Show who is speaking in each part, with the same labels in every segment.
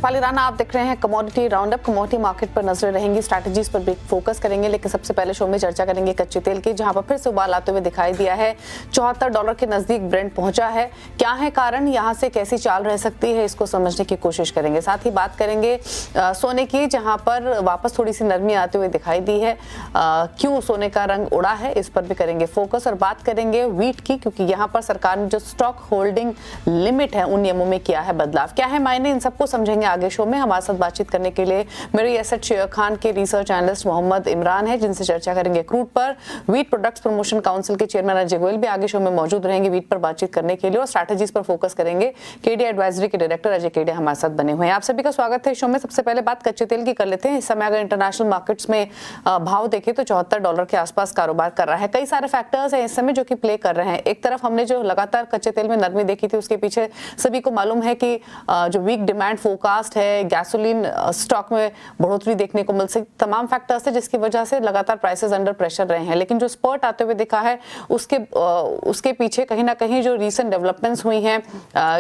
Speaker 1: दीपाली राणा, आप देख रहे हैं कमोडिटी राउंडअप। कमोडिटी मार्केट पर नजरें रहेंगी, स्ट्रैटेजीज पर भी फोकस करेंगे, लेकिन सबसे पहले शो में चर्चा करेंगे कच्चे तेल की, जहां पर फिर से उबाल आते हुए दिखाई दिया है। $74 के नजदीक ब्रेंट पहुंचा है। क्या है कारण, यहां से कैसी चाल रह सकती है, इसको समझने की कोशिश करेंगे। साथ ही बात करेंगे सोने की, जहां पर वापस थोड़ी सी नरमी आते हुए दिखाई दी है। क्यों सोने का रंग उड़ा है, इस पर भी करेंगे फोकस। और बात करेंगे व्हीट की, क्योंकि यहाँ पर सरकार ने जो स्टॉक होल्डिंग लिमिट है उन नियमों में किया है बदलाव। क्या है मायने, इन सबको समझेंगे आगे शो में। हमारे साथ बातचीत करने के लिए मेरी एसेट शेयर खान के रिसर्च एनालिस्ट मोहम्मद इमरान है, जिनसे चर्चा करेंगे क्रूड पर। व्हीट प्रोडक्ट्स प्रमोशन काउंसिल के चेयरमैन अजय गोयल भी आगे शो में मौजूद रहेंगे व्हीट पर बातचीत करने के लिए, और स्ट्रैटेजीज पर फोकस करेंगे। केडी एडवाइजरी के डायरेक्टर अजय केडिया हमारे साथ बने हुए हैं। आप सभी का स्वागत है शो में। सबसे पहले बात कच्चे तेल की कर लेते हैं। इस समय अगर इंटरनेशनल मार्केट्स में भाव देखें तो $74 के आसपास कारोबार कर रहा है। कई सारे फैक्टर्स हैं इस समय जो कि प्ले कर रहे हैं। एक तरफ हमने जो लगातार कच्चे तेल में नरमी देखी थी, उसके पीछे सभी को मालूम है कि जो वीक डिमांड फोरकास्ट है, गैसोलीन स्टॉक में बढ़ोतरी देखने को मिल सकती, तमाम फैक्टर्स है जिसकी वजह से लगातार प्राइसेस अंडर प्रेशर रहे हैं। लेकिन जो स्पर्ट आते हुए दिखा है उसके पीछे कहीं ना कहीं जो रीसेंट डेवलपमेंट्स हुई हैं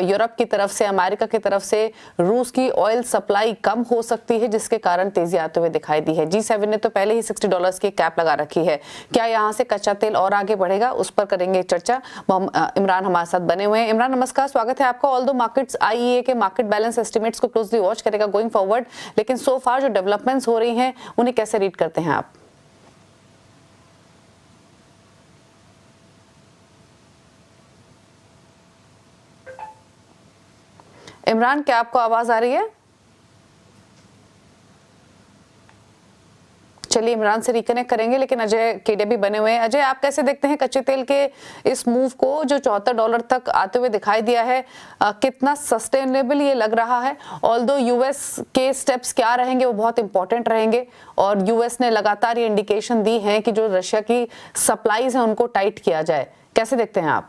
Speaker 1: यूरोप की तरफ से, अमेरिका की तरफ से, रूस की ऑयल सप्लाई कम हो सकती है, जिसके कारण तेजी आते हुए दिखाई दी है। G7 ने तो पहले ही $60 की कैप लगा रखी है। क्या यहाँ से कच्चा तेल और आगे बढ़ेगा, उस पर करेंगे चर्चा। इमरान हमारे साथ बने हुए हैं। इमरान नमस्कार, स्वागत है आपका। ऑल्दो मार्केट्स IEA के मार्केट बैलेंस एस्टिमेट्स को क्लोजली वॉच करेगा गोइंग फॉरवर्ड, लेकिन सो फार जो डेवलपमेंट्स हो रही हैं उन्हें कैसे रीड करते हैं आप? इमरान, क्या आपको आवाज आ रही है? चलिए इमरान से रिकनेक्ट करेंगे, लेकिन अजय केडिया भी बने हुए हैं। अजय, आप कैसे देखते हैं कच्चे तेल के इस मूव को जो $74 तक आते हुए दिखाई दिया है? कितना सस्टेनेबल ये लग रहा है? ऑल्दो यूएस के स्टेप्स क्या रहेंगे वो बहुत इंपॉर्टेंट रहेंगे, और यूएस ने लगातार ये इंडिकेशन दी है कि जो रशिया की सप्लाईज है उनको टाइट किया जाए। कैसे देखते हैं आप?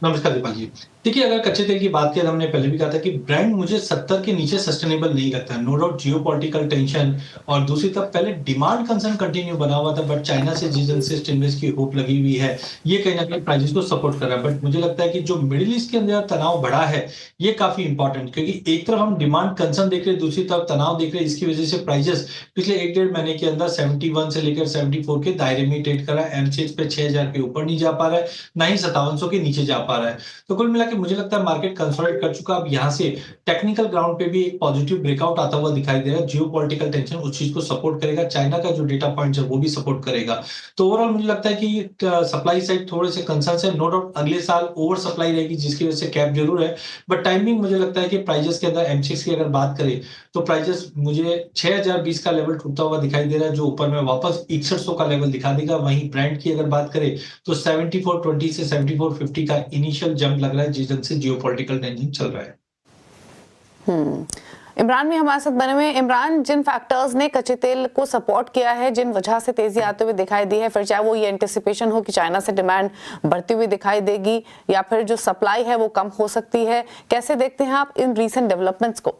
Speaker 2: नमस्कार दीपा जी। देखिए, अगर कच्चे तेल की बात करें, हमने पहले भी कहा था कि ब्रांड मुझे 70 के नीचे सस्टेनेबल नहीं लगता। नो डाउट जियोपॉलिटिकल टेंशन और दूसरी तरफ पहले डिमांड कंसर्न कंटिन्यू बना हुआ था, बट चाइना से जिस स्टिमुलस की होप लगी हुई है, ये कहीं ना कहीं प्राइसेस को सपोर्ट कर रहा है। बट मुझे लगता है कि जो मिडिल ईस्ट के अंदर तनाव बढ़ा है, ये काफी इंपॉर्टेंट, क्योंकि एक तरफ हम डिमांड कंसर्न देख रहे हैं, दूसरी तरफ तनाव देख रहे हैं। इसकी वजह से प्राइसेस पिछले 1-1.5 महीने के अंदर 71 से लेकर 74 के दायरे में ट्रेड कर रहा है। एमसीएक्स पे 6000 के ऊपर नहीं जा पा रहा है, ना ही 5700 के नीचे जा पा रहा है। तो कुल मिला के मुझे लगता है मार्केट कंसोलिडेट कर चुका। अब यहाँ से टेक्निकल ग्राउंड पे भी एक पॉजिटिव ब्रेकआउट आता हुआ दिखाई दे रहा है। जियोपॉलिटिकल टेंशन उस चीज को सपोर्ट करेगा, चाइना का जो डेटा पॉइंट्स है वो भी सपोर्ट करेगा। तो ओवरऑल मुझे लगता है कि सप्लाई साइड थोड़े से कंसर्न है। नो डाउट अगले साल ओवर सप्लाई रहेगी, जिसकी वजह से कैप जरूर है, बट टाइमिंग मुझे लगता है कि प्राइजेस के अंदर एमसीएक्स की अगर बात करें तो प्राइजेस मुझे 6020 का लेवल टूटता हुआ दिखाई दे रहा है, जो ऊपर में वापस 6100 का लेवल दिखा देगा। वहीं ब्रांड की अगर बात करें तो 7420 से 7450 का इनिशियल जंप लग रहा है, जिस ढंग से जियोपॉलिटिकल टेंशन चल रहा है।
Speaker 1: इमरान भी हमारे साथ बने हुए हैं। इमरान, जिन फैक्टर्स ने कच्चे तेल को सपोर्ट किया है, जिन वजह से तेजी आते हुए दिखाई दी है, फिर चाहे वो ये एंटिसिपेशन हो कि चाइना से डिमांड बढ़ती हुई दिखाई देगी या फिर जो सप्लाई है वो कम हो सकती है, कैसे देखते हैं आप इन रीसेंट डेवलपमेंट्स को?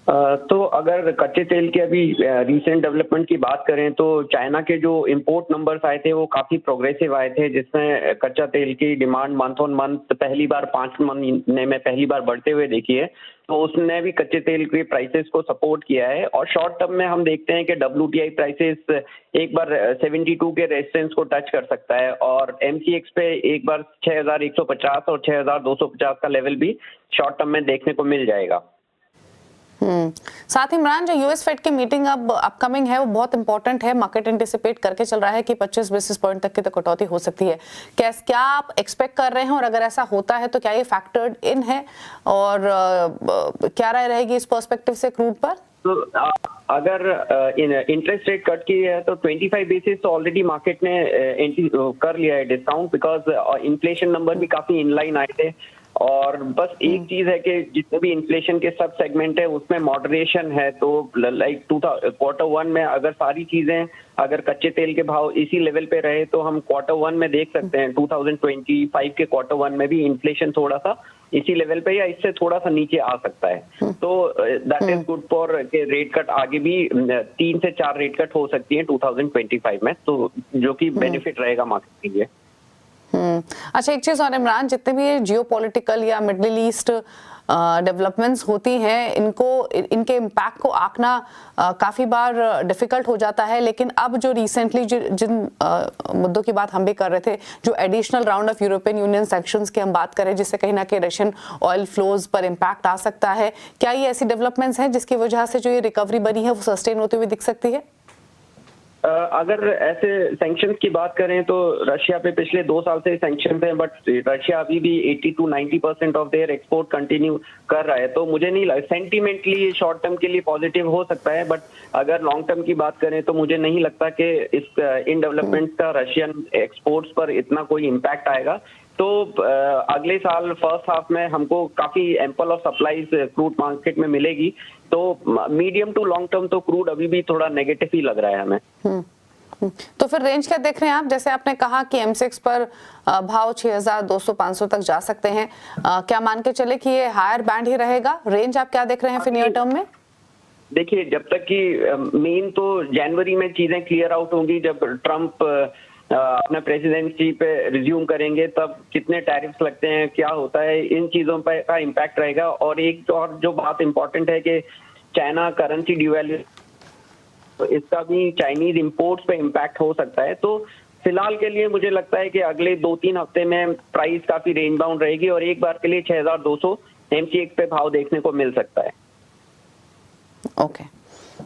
Speaker 3: तो अगर कच्चे तेल के अभी रीसेंट डेवलपमेंट की बात करें तो चाइना के जो इंपोर्ट नंबर्स आए थे वो काफी प्रोग्रेसिव आए थे, जिसमें कच्चा तेल की डिमांड मंथ ऑन मंथ पहली बार 5 महीने में पहली बार बढ़ते हुए देखी है। तो उसने भी कच्चे तेल के प्राइसेस को सपोर्ट किया है। और शॉर्ट टर्म में हम देखते हैं कि WTI प्राइसेस एक बार 72 के रेजिस्टेंस को टच कर सकता है, और MCX पे एक बार 6150 और 6250 का लेवल भी शॉर्ट टर्म में देखने को मिल जाएगा।
Speaker 1: साथ ही इमरान, जो यूएस फेड की मीटिंग अब अपकमिंग है वो बहुत इंपॉर्टेंट है। मार्केट एंटिसिपेट करके चल रहा है कि 25 बेसिस पॉइंट तक की तो कटौती हो सकती है। क्या आप एक्सपेक्ट कर रहे हैं, और अगर ऐसा होता है तो क्या ये फैक्टर्ड इन है, और क्या राय रहेगी इस पर्सपेक्टिव से क्रूड पर?
Speaker 3: तो अगर इंटरेस्ट रेट कट की है तो 25 बेसिस तो ऑलरेडी मार्केट ने कर लिया है डिस्काउंट, बिकॉज इन्फ्लेशन नंबर भी काफी इनलाइन आए थे। और बस एक चीज है कि जितने भी इन्फ्लेशन के सब सेगमेंट है उसमें मॉडरेशन है। तो लाइक Q1 में अगर सारी चीजें, अगर कच्चे तेल के भाव इसी लेवल पे रहे तो हम Q1 में देख सकते हैं 2025 के Q1 में भी इन्फ्लेशन थोड़ा सा इसी लेवल पे या इससे थोड़ा सा नीचे आ सकता है। तो दैट इज गुड फॉर के रेट कट आगे भी 3 से 4 रेट कट हो सकती है 2025 में, तो जो कि बेनिफिट रहेगा मार्केट के लिए।
Speaker 1: अच्छा, एक चीज और इमरान, जितने भी जियोपॉलिटिकल या मिडिल ईस्ट डेवलपमेंट्स होती हैं इनके इम्पैक्ट को आंकना काफ़ी बार डिफ़िकल्ट हो जाता है। लेकिन अब जो रिसेंटली जिन मुद्दों की बात हम भी कर रहे थे, जो additional round of European union sanctions की हम बात करें, जिससे कहीं ना कहीं रशियन ऑयल फ्लोज पर इम्पैक्ट आ सकता है, क्या ये ऐसी डेवलपमेंट्स हैं जिसकी वजह से जो ये रिकवरी बनी है वो सस्टेन होते हुए दिख सकती है?
Speaker 3: अगर ऐसे सैंक्शंस की बात करें तो रशिया पे पिछले 2 साल से सैंक्शंस हैं, बट रशिया अभी भी 80 to 90% of their export continue कर रहा है। तो मुझे नहीं लगता, सेंटिमेंटली शॉर्ट टर्म के लिए पॉजिटिव हो सकता है, बट अगर लॉन्ग टर्म की बात करें तो मुझे नहीं लगता कि इन डेवलपमेंट्स का रशियन एक्सपोर्ट्स पर इतना कोई इम्पैक्ट आएगा। तो अगले साल फर्स्ट हाफ में हमको काफी ample of supplies crude market में मिलेगी। तो मीडियम टू लॉन्ग टर्म तो क्रूड अभी भी थोड़ा नेगेटिव ही लग रहा है हमें।
Speaker 1: तो फिर रेंज क्या देख रहे हैं आप? जैसे आपने कहा कि M6 पर भाव 6200-500 तक जा सकते हैं, क्या मान के चले कि ये हायर बैंड ही रहेगा? रेंज आप क्या देख रहे हैं फिर नियर टर्म में?
Speaker 3: देखिए, जब तक कि मेन तो जनवरी में चीजें क्लियर आउट होंगी, जब ट्रम्प अपना प्रेसिडेंसी पे रिज्यूम करेंगे, तब कितने टैरिफ्स लगते हैं, क्या होता है, इन चीजों पर का इम्पैक्ट रहेगा। और एक और जो बात इम्पोर्टेंट है कि चाइना करेंसी डिवैल्यू, तो इसका भी चाइनीज इंपोर्ट्स पे इम्पैक्ट हो सकता है। तो फिलहाल के लिए मुझे लगता है कि अगले 2-3 हफ्ते में प्राइस काफी रेंज बाउंड रहेगी और एक बार के लिए 6200 MCX पे भाव देखने को मिल सकता है।
Speaker 1: ओके,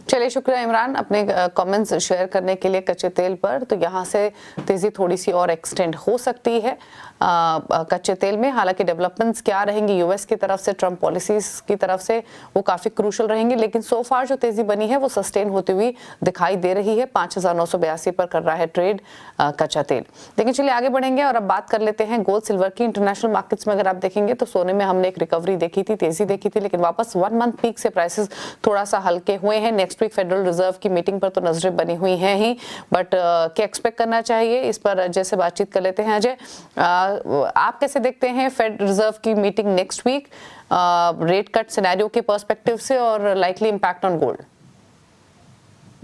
Speaker 1: चलिए, शुक्रिया इमरान अपने कमेंट्स शेयर करने के लिए कच्चे तेल पर। तो यहाँ से तेजी थोड़ी सी और एक्सटेंड हो सकती है कच्चे तेल में। हालांकि डेवलपमेंट्स क्या रहेंगी यूएस की तरफ से, ट्रम्प पॉलिसीज की तरफ से, वो काफ़ी क्रूशल रहेंगी। लेकिन सो फार जो तेजी बनी है वो सस्टेन होती हुई दिखाई दे रही है। 5982 पर कर रहा है ट्रेड कच्चा तेल। लेकिन चलिए आगे बढ़ेंगे और अब बात कर लेते हैं गोल्ड सिल्वर की। इंटरनेशनल मार्केट्स में अगर आप देखेंगे तो सोने में हमने एक रिकवरी देखी थी, तेजी देखी थी, लेकिन वापस 1 मंथ पीक से प्राइसेस थोड़ा सा हल्के हुए हैं। नेक्स्ट वीक फेडरल रिजर्व की मीटिंग पर तो नजरें बनी हुई हैं ही, बट क्या एक्सपेक्ट करना चाहिए इस पर अजय से बातचीत कर लेते हैं। अजय, आप कैसे देखते हैं फेड रिजर्व की meeting next week, rate cut scenario के पर्सपेक्टिव से और लाइकली इम्पैक्ट ऑन गोल्ड?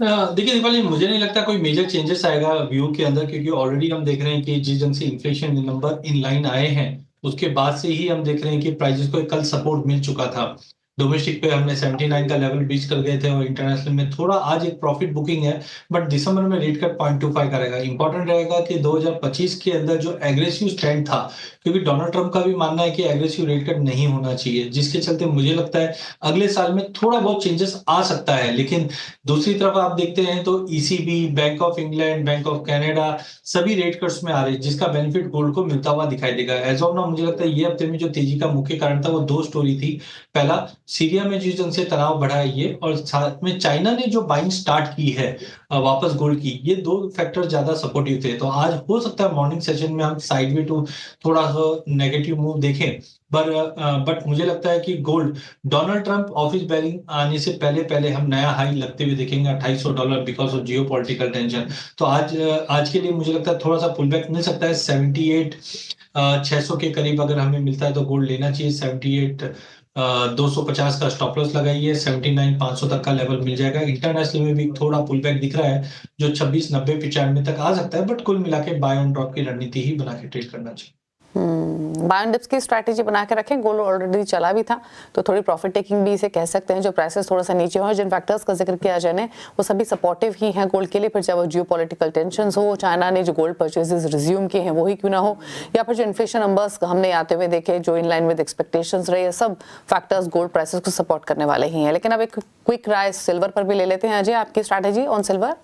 Speaker 2: देखिए दीपाली, मुझे नहीं लगता कोई मेजर चेंजेस आएगा व्यू के अंदर, क्योंकि ऑलरेडी हम देख रहे हैं कि जिस ढंग से इन्फ्लेशन नंबर इन लाइन आए हैं, उसके बाद से ही हम देख रहे हैं कि प्राइसेस को कल सपोर्ट मिल चुका था। डोमेस्टिक पे हमने 79 का लेवल बीच कर गए थे और इंटरनेशनल में थोड़ा आज एक प्रॉफिट बुकिंग है, बट दिसंबर में रेट कट 0.25 का रहेगा। इंपॉर्टेंट रहेगा कि 2025 के अंदर जो एग्रेसिव स्टैंड था, क्योंकि डोनाल्ड ट्रंप का भी मानना है कि एग्रेसिव रेट कट नहीं होना चाहिए, जिसके चलते मुझे लगता है अगले साल में थोड़ा बहुत चेंजेस आ सकता है। लेकिन दूसरी तरफ आप देखते हैं तो ECB, bank of England, bank of Canada सभी रेट कट्स में आ रहे हैं, जिसका बेनिफिट गोल्ड को मिलता हुआ दिखाई देगा। एज ऑफ नाउ मुझे लगता है ये हफ्ते में जो तेजी का मुख्य कारण था वो 2 स्टोरी थी। पहला, सीरिया में जिस ढंग से तनाव बढ़ा है ये, और साथ में चाइना ने जो बाइंग स्टार्ट की है वापस गोल्ड की, ये 2 फैक्टर ज्यादा सपोर्टिव थे। तो आज हो सकता है मॉर्निंग सेशन में हम साइडवे टू थोड़ा सा नेगेटिव मूव देखें, बट मुझे लगता है कि gold Donald Trump office bearing आने से पहले हम नया हाई लगते हुए देखेंगे $2800 because of Jio political tension. तो आज के लिए मुझे लगता है थोड़ा सा पुल बैक मिल सकता है। 78,600 के करीब अगर हमें मिलता है तो गोल्ड लेना चाहिए। 78,250 का स्टॉप लॉस लगाइए, 79,500 तक का लेवल मिल जाएगा। इंटरनेशनल में भी थोड़ा पुल बैक दिख रहा है जो 26,90-95 तक आ सकता है, बट कुल मिला के बाय ऑन ड्रॉप की रणनीति ही बना के ट्रेड करना चाहिए।
Speaker 1: बाय ऑन डिप्स की स्ट्रैटेजी बना के रखें। गोल्ड ऑलरेडी चला भी था, तो थोड़ी प्रॉफिट टेकिंग भी इसे कह सकते हैं। जो प्राइसेस थोड़ा सा नीचे हो, जिन फैक्टर्स का जिक्र किया जाने, वो सभी सपोर्टिव ही हैं गोल्ड के लिए। फिर चाहे वो जियोपॉलिटिकल टेंशंस हो, चाइना ने जो गोल्ड परचेजेस रिज्यूम किए हैं वो ही क्यों ना हो, या फिर जो इन्फ्लेशन नंबर्स हमने आते हुए देखे जो इन लाइन विद एक्सपेक्टेशंस रहे, सब फैक्टर्स गोल्ड प्राइसेस को सपोर्ट करने वाले ही हैं। लेकिन अब एक क्विक राय सिल्वर पर भी ले लेते हैं। अजय, आपकी स्ट्रैटेजी ऑन सिल्वर?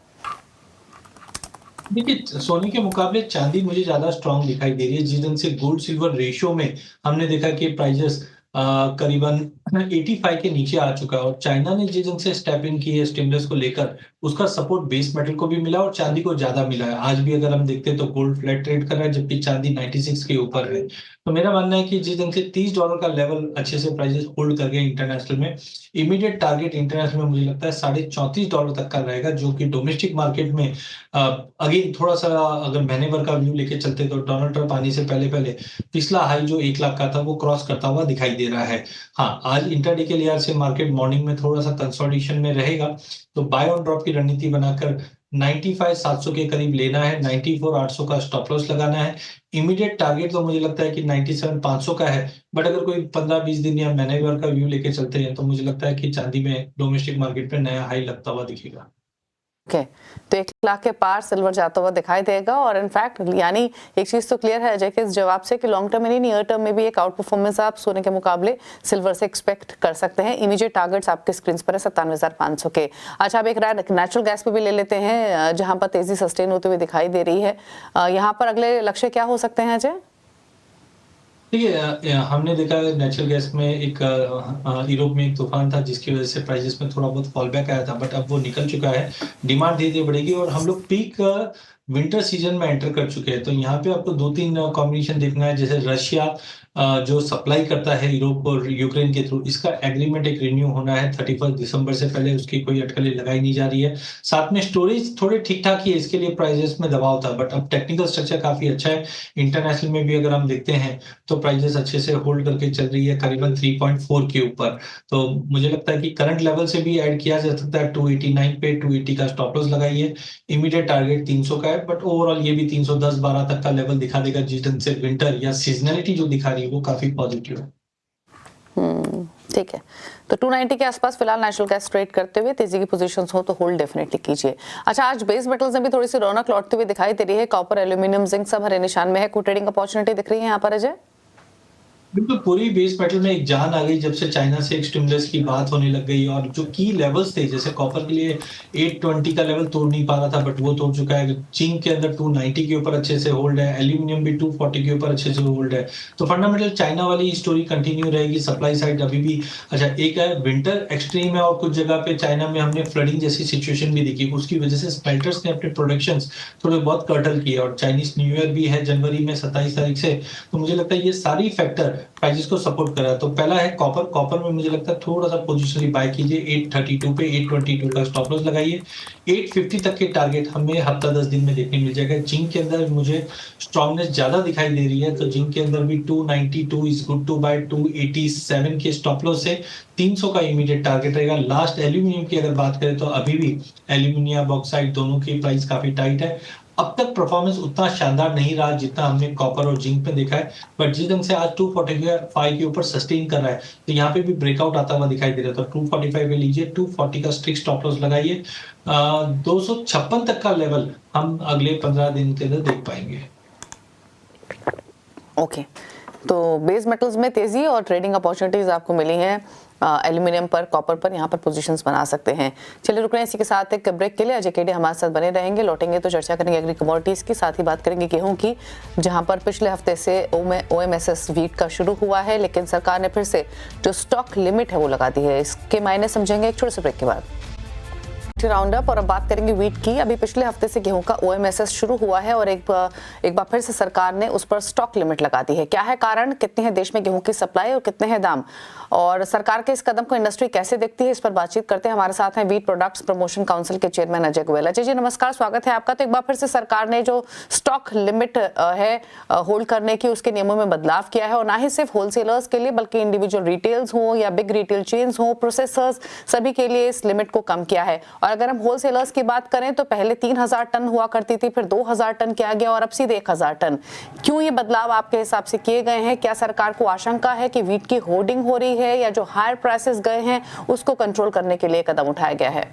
Speaker 2: देखिए, सोने के मुकाबले चांदी मुझे ज्यादा स्ट्रांग दिखाई दे रही है। जिस ढंग से गोल्ड सिल्वर रेशियो में हमने देखा कि प्राइजेस करीबन 85 के नीचे आ चुका है, और चाइना ने जिस ढंग से स्टेप इन की है स्टिमुलस को लेकर, उसका सपोर्ट बेस मेटल को भी मिला और चांदी को ज्यादा मिला है। आज भी अगर हम देखते हैं तो गोल्ड फ्लैट ट्रेड कर रहा है, जबकि चांदी 96 के ऊपर है। तो मेरा मानना है कि जिस ढंग से $30 का लेवल अच्छे से प्राइसेस होल्ड कर गए इंटरनेशनल में, इमीडिएट टारगेट इंटरनेशनल में मुझे लगता है $34.5 तक का रहेगा, जो कि डोमेस्टिक मार्केट में अगेन थोड़ा सा अगर महीने भर का व्यू लेके चलते तो डोनाल्ड ट्रंप आने से पहले पिछला हाई जो 1 लाख का था वो क्रॉस करता हुआ दिखाई दे रहा है। हाँ, आज इंटरडे के लिहाज से मार्केट मॉर्निंग में थोड़ा सा कंसोलिडेशन में रहेगा, तो बाय ऑन ड्रॉप की रणनीति बनाकर 95,700 के करीब लेना है, 94,800 का स्टॉप लॉस लगाना है। इमीडिएट टारगेट तो मुझे लगता है कि 97,500 का है, बट अगर कोई 15-20 दिन या महीने भर का व्यू लेके चलते हैं तो मुझे लगता है कि चांदी में डोमेस्टिक मार्केट पे नया हाई लगता हुआ दिखेगा।
Speaker 1: ओके, तो 1 लाख के पार सिल्वर जाता हुआ दिखाई देगा। और इनफैक्ट यानी एक चीज तो क्लियर है अजय के इस जवाब से कि लॉन्ग टर्म यानी नियर टर्म में भी एक आउट परफॉर्मेंस आप सोने के मुकाबले सिल्वर से एक्सपेक्ट कर सकते हैं। इमीडिएट टारगेट्स आपके स्क्रीन पर है 97,500 के। अच्छा, अब एक राय नेचुरल गैस पे भी ले लेते हैं जहां पर तेजी सस्टेन होते हुए दिखाई दे रही है। यहाँ पर अगले लक्ष्य क्या हो सकते हैं अजय?
Speaker 2: देखिए, हमने देखा है नेचुरल गैस में एक यूरोप में एक तूफान था जिसकी वजह से प्राइसेस में थोड़ा बहुत फॉल बैक आया था, बट अब वो निकल चुका है। डिमांड धीरे धीरे बढ़ेगी और हम लोग पीक विंटर सीजन में एंटर कर चुके हैं। तो यहाँ पे आपको 2-3 कॉम्बिनेशन देखना है, जैसे रशिया जो सप्लाई करता है यूरोप और यूक्रेन के थ्रू, इसका एग्रीमेंट एक रिन्यू होना है 31 दिसंबर से पहले, उसकी कोई अटकलें लगाई नहीं जा रही है। साथ में स्टोरेज थोड़े ठीक ठाक ही है, इसके लिए प्राइजेस में दबाव था, बट अब टेक्निकल स्ट्रक्चर काफी अच्छा है। इंटरनेशनल में भी अगर हम देखते हैं तो प्राइजेस अच्छे से होल्ड करके चल रही है करीबन 3.4 के ऊपर। तो मुझे लगता है कि करंट लेवल से भी ऐड किया जा सकता है 289 पे, 280 का स्टॉप लॉस लगाइए। इमीडिएट टारगेट 300 का है, बट ओवरऑल ये भी 310-12 तक का लेवल दिखा देगा, जिस ढंग से विंटर या सीजनलिटी जो दिखा रही है वो काफी पॉजिटिव है।
Speaker 1: ठीक है, तो 290 के आसपास फिलहाल नेचुरल गैस ट्रेड करते हुए तेजी की पोजीशंस हो तो होल्ड डेफिनेटली कीजिए। अच्छा, आज बेस मेटल्स में भी थोड़ी सी रौनक लौटती हुई दिखाई दे रही है। कॉपर, एल्यूमिनियम, जिंक सब हरे निशान में है। कोई ट्रेडिंग अपॉर्चुनिटी दिख रही है यहाँ पर अजय?
Speaker 2: बिल्कुल, पूरी बेस मेटल में एक जान आ गई जब से चाइना से एक स्टिमुलस की बात होने लग गई, और जो की लेवल्स थे, जैसे कॉपर के लिए 820 का लेवल तोड़ नहीं पा रहा था, बट वो तोड़ चुका है। जिंक के अंदर 290 के ऊपर अच्छे से होल्ड है, एल्यूमिनियम भी 240 के ऊपर अच्छे से होल्ड है। तो फंडामेंटल चाइना वाली स्टोरी कंटिन्यू रहेगी। सप्लाई साइड अभी भी अच्छा, एक है विंटर एक्सट्रीम है और कुछ जगह पे चाइना में हमने फ्लडिंग जैसी सिचुएशन भी देखी, उसकी वजह से स्मेल्टर्स ने अपने प्रोडक्शन थोड़े बहुत कर्टल किए, और चाइनीज न्यू ईयर भी है जनवरी में 27 तारीख से। तो मुझे लगता है ये सारी फैक्टर प्राइसेस को सपोर्ट कर रहा है। तो पहला है कॉपर। कॉपर में मुझे लगता है थोड़ा सा पोजिशनली बाय कीजिए 832 पे, 822 का स्टॉप लॉस लगाइए। 850 तक के टारगेट हमें हफ्ता 10 दिन में देखने मिल जाएगा। जिंक के अंदर मुझे स्ट्रॉन्गनेस ज्यादा दिखाई दे रही है, तो जिंक के अंदर भी 292 इज गुड टू बाय, 287 के स्टॉप लॉस से 300 का इमीडिएट टारगेट रहेगा। लास्ट एल्यूमिनियम की अगर बात करें तो अभी भी एल्यूमिनियम बॉक्साइट दोनों की प्राइस काफी टाइट है। अब तक परफॉर्मेंस उतना शानदार नहीं रहा जितना हमने कॉपर और जिंक पे देखा है, बट जिस ढंग से आज 245 के ऊपर सस्टेन कर रहा है, तो यहाँ पे भी ब्रेकआउट आता हुआ दिखाई दे रहा है। तो 245 पे लीजिए, 240 का स्ट्रिक्ट स्टॉप लॉस लगाइए। 256 तक का लेवल हम अगले 15 दिन के अंदर देख पाएंगे।
Speaker 1: ओके, तो बेस मेटल्स में तेजी और ट्रेडिंग अपॉर्चुनिटीज आपको मिली हैं। एल्यूमिनियम पर, कॉपर पर यहाँ पर पोजीशंस बना सकते हैं। चलिए रुक रहे हैं इसी के साथ एक ब्रेक के लिए। अजय केडी हमारे साथ बने रहेंगे। लौटेंगे तो चर्चा करेंगे एग्री कमोडिटीज की, साथ ही बात करेंगे गेहूं की, जहां पर पिछले हफ्ते से OMSS वीट का शुरू हुआ है, लेकिन सरकार ने फिर से जो स्टॉक लिमिट है वो लगा दी है। इसके मायने समझेंगे एक छोटे से ब्रेक के बाद। राउंड अप, और अब बात करेंगे वीट की। अभी पिछले हफ्ते से गेहूं का OMSS शुरू हुआ है और एक बार फिर से सरकार ने उस पर स्टॉक लिमिट लगा दी है। क्या है कारण, कितनी है देश में गेहूं की सप्लाई और कितने हैं दाम, और सरकार के इस कदम को इंडस्ट्री कैसे देखती है, इस पर बातचीत करते हैं। हमारे साथ हैं वीट प्रोडक्ट्स प्रमोशन काउंसिल के चेयरमैन अजय गोयल। अजय जी नमस्कार, स्वागत है आपका। तो एक बार फिर से सरकार ने जो स्टॉक लिमिट है होल्ड करने की, उसके नियमों में बदलाव किया है, और ना ही सिर्फ होलसेलर्स के लिए बल्कि इंडिविजुअल रिटेल्स हो या बिग रिटेल चेन्स हो, प्रोसेसर्स, सभी के लिए इस लिमिट को कम किया है। और अगर हम होलसेलर्स की बात करें तो पहले 3000 टन हुआ करती थी, फिर 2000 टन किया गया और अब सीधे 1000 टन। क्यों ये बदलाव आपके हिसाब से किए गए हैं? क्या सरकार को आशंका है कि वीट की होर्डिंग हो रही है, या जो हायर प्राइसेस गए हैं उसको कंट्रोल करने के लिए कदम उठाया गया है?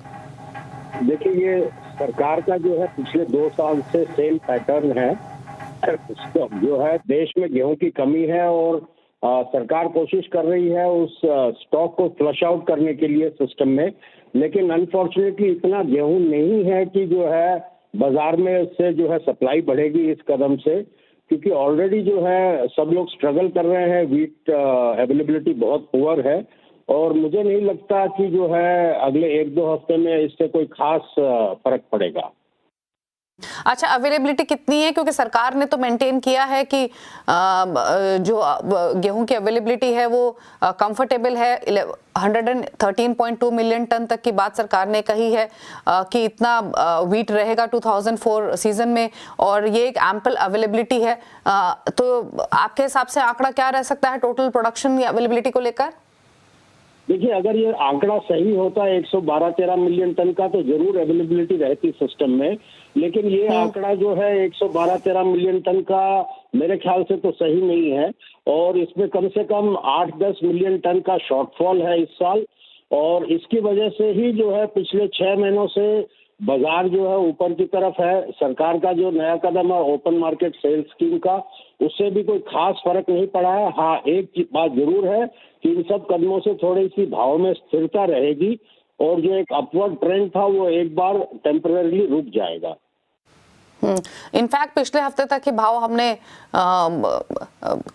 Speaker 4: देखिए, ये सरकार का जो है पिछले 2 साल से सेम पैटर्न है। जो है देश में गेहूं की कमी है और सरकार कोशिश कर रही है उस स्टॉक को फ्लश आउट करने के लिए सिस्टम में, लेकिन अनफॉर्चुनेटली इतना गेहूं नहीं है कि जो है बाजार में से जो है सप्लाई बढ़ेगी इस कदम से, क्योंकि ऑलरेडी जो है सब लोग स्ट्रगल कर रहे हैं। वीट अवेलेबिलिटी बहुत पुअर है, और मुझे नहीं लगता कि जो है अगले 1-2 हफ्ते में इससे कोई खास फर्क पड़ेगा।
Speaker 1: अच्छा, अवेलेबिलिटी कितनी है? क्योंकि सरकार ने तो मेंटेन किया है कि जो गेहूं की अवेलेबिलिटी है वो कंफर्टेबल है। 113.2 मिलियन टन तक की बात सरकार ने कही है कि इतना वीट रहेगा 2004 सीजन में, और ये एक एम्पल अवेलेबिलिटी है। तो आपके हिसाब से आंकड़ा क्या रह सकता है टोटल प्रोडक्शन या अवेलेबिलिटी को लेकर?
Speaker 4: देखिए, अगर ये आंकड़ा सही होता 112-13 मिलियन टन का, तो जरूर अवेलेबिलिटी रहती सिस्टम में। लेकिन ये आंकड़ा जो है 112-13 मिलियन टन का, मेरे ख्याल से तो सही नहीं है। और इसमें कम से कम 8-10 मिलियन टन का शॉर्टफॉल है इस साल। और इसकी वजह से ही जो है पिछले 6 महीनों से बाजार जो है ऊपर की तरफ है। सरकार का जो नया कदम है ओपन मार्केट सेल्स स्कीम का, उससे भी कोई खास फर्क नहीं पड़ा है। हाँ, एक बात जरूर है कि इन सब कदमों से थोड़ी सी भाव में स्थिरता रहेगी और जो एक अपवर्ड ट्रेंड था वो एक बार टेम्परेरीली रुक जाएगा।
Speaker 1: इनफैक्ट पिछले हफ्ते तक के भाव हमने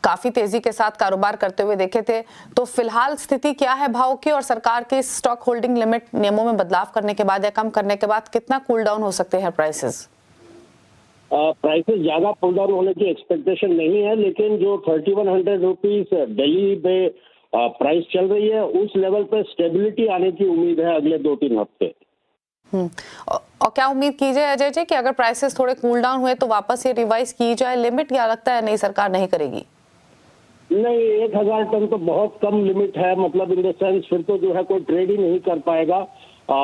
Speaker 1: काफी तेजी के साथ कारोबार करते हुए देखे थे। तो फिलहाल स्थिति क्या है भाव की, और सरकार के स्टॉक होल्डिंग लिमिट नियमों में बदलाव करने के बाद या कम करने के बाद कितना कूल डाउन हो सकते हैं प्राइसेस?
Speaker 4: प्राइसेस ज्यादा पुल डाउन होने की एक्सपेक्टेशन नहीं है, लेकिन जो 3100 रुपीज दिल्ली पे प्राइस चल रही है, उस लेवल पे स्टेबिलिटी आने की उम्मीद है अगले 2-3 हफ्ते।
Speaker 1: और क्या उम्मीद की जाए अजय जी कि अगर प्राइसेस थोड़े कूल डाउन हुए तो वापस ये रिवाइज की जाए लिमिट, या लगता है नहीं सरकार नहीं करेगी?
Speaker 4: नहीं, 1000 टन तो बहुत कम लिमिट है। मतलब इन द सेंस फिर तो जो है कोई ट्रेड ही नहीं कर पाएगा।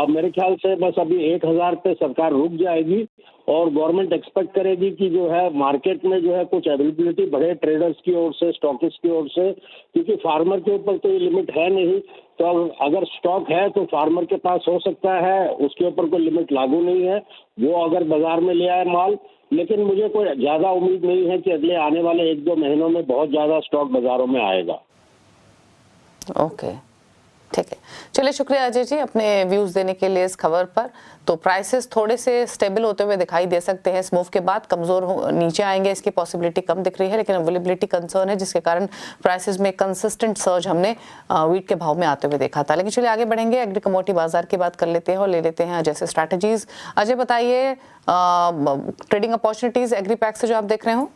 Speaker 4: मेरे ख्याल से बस अभी 1000 पे सरकार रुक जाएगी और गवर्नमेंट एक्सपेक्ट करेगी कि जो है मार्केट में जो है कुछ अवेलेबिलिटी बढ़े ट्रेडर्स की ओर से, स्टॉकिस्ट की ओर से, क्योंकि फार्मर के ऊपर तो ये लिमिट है नहीं। तो अगर स्टॉक है तो फार्मर के पास हो सकता है, उसके ऊपर कोई लिमिट लागू नहीं है, वो अगर बाजार में ले आए माल। लेकिन मुझे कोई ज्यादा उम्मीद नहीं है कि अगले आने वाले 1-2 महीनों में बहुत ज्यादा स्टॉक बाजारों में आएगा।
Speaker 1: ओके, ठीक है, चलिए शुक्रिया अजय जी अपने व्यूज देने के लिए इस खबर पर। तो प्राइसेस थोड़े से स्टेबल होते हुए दिखाई दे सकते हैं, इस मूव के बाद कमजोर नीचे आएंगे इसकी पॉसिबिलिटी कम दिख रही है, लेकिन अवेलेबिलिटी कंसर्न है जिसके कारण प्राइसेस में कंसिस्टेंट सर्ज हमने वीट के भाव में आते हुए देखा था। लेकिन चलिए आगे बढ़ेंगे, एग्री कमोडिटी बाजार की बात कर लेते हैं और ले लेते हैं अजय से स्ट्रैटेजीज। अजय बताइए ट्रेडिंग अपॉर्चुनिटीज एग्री पैक से जो आप देख रहे हो।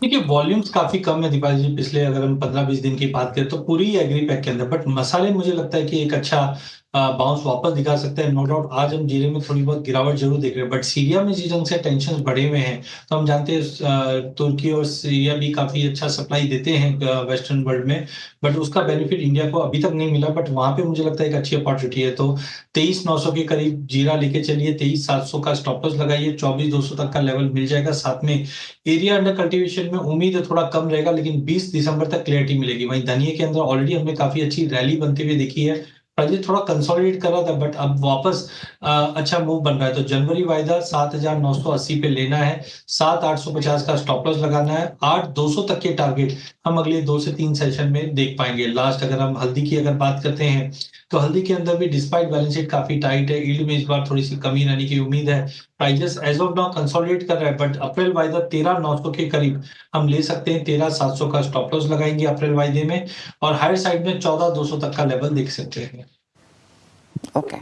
Speaker 2: देखिए वॉल्यूम्स काफी कम है दीपाली जी, पिछले अगर हम 15-20 दिन की बात करें तो पूरी एग्री पैक के अंदर, बट मसाले मुझे लगता है कि एक अच्छा बाउंस वापस दिखा सकते हैं। नो डाउट आज हम जीरे में थोड़ी बहुत गिरावट जरूर देख रहे हैं, बट सीरिया में जिस ढंग से टेंशन बढ़े हुए हैं, तो हम जानते हैं तुर्की और सीरिया भी काफी अच्छा सप्लाई देते हैं वेस्टर्न वर्ल्ड में, बट उसका बेनिफिट इंडिया को अभी तक नहीं मिला। बट वहां पे मुझे लगता है एक अच्छी अपॉर्चुनिटी है। तो 23,900 के करीब जीरा लेके चलिए, 23,700 का स्टॉप लॉस लगाइए, 24,200 तक का लेवल मिल जाएगा। साथ में एरिया अंडर कल्टीवेशन में उम्मीद है थोड़ा कम रहेगा, लेकिन 20 दिसंबर तक क्लियरिटी मिलेगी। वहीं धनिये के अंदर ऑलरेडी हमने काफी अच्छी रैली बनती हुई देखी है, प्राइस थोड़ा कंसोलिडेट कर रहा था, बट अब वापस अच्छा मूव बन रहा है। तो जनवरी वायदा 7,980 पे लेना है, 7,850 का स्टॉप लॉस लगाना है, 8,200 तक के टारगेट हम अगले 2 से 3 सेशन में देख पाएंगे। लास्ट अगर हम हल्दी की अगर बात करते हैं तो हल्दी के अंदर भी डिस्पाइट बैलेंस शीट काफी टाइट है, यील्ड में इस बार थोड़ी सी कमी रहने की उम्मीद है। Prices as of now consolidate कर रहा है, बट अप्रैल वायदा 13,900 के करीब हम ले सकते हैं, 13,700 का स्टॉप लॉस लगाएंगे अप्रैल वायदे में, और हायर साइड में 14,200 तक का लेवल देख सकते हैं।
Speaker 1: ओके,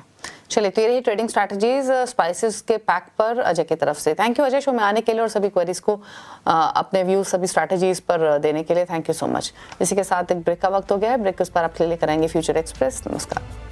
Speaker 1: चलिए तो ये रही ट्रेडिंग स्ट्रैटेजीज स्पाइसेस के पैक पर अजय की तरफ से। थैंक यू अजय शो में आने के लिए और सभी क्वेरीज को अपने व्यूज सभी स्ट्रैटेजीज पर देने के लिए। Thank you so much. इसी के साथ एक ब्रेक का वक्त हो गया है, ब्रेक के उस पर आप लेकर आएंगे फ्यूचर एक्सप्रेस। नमस्कार।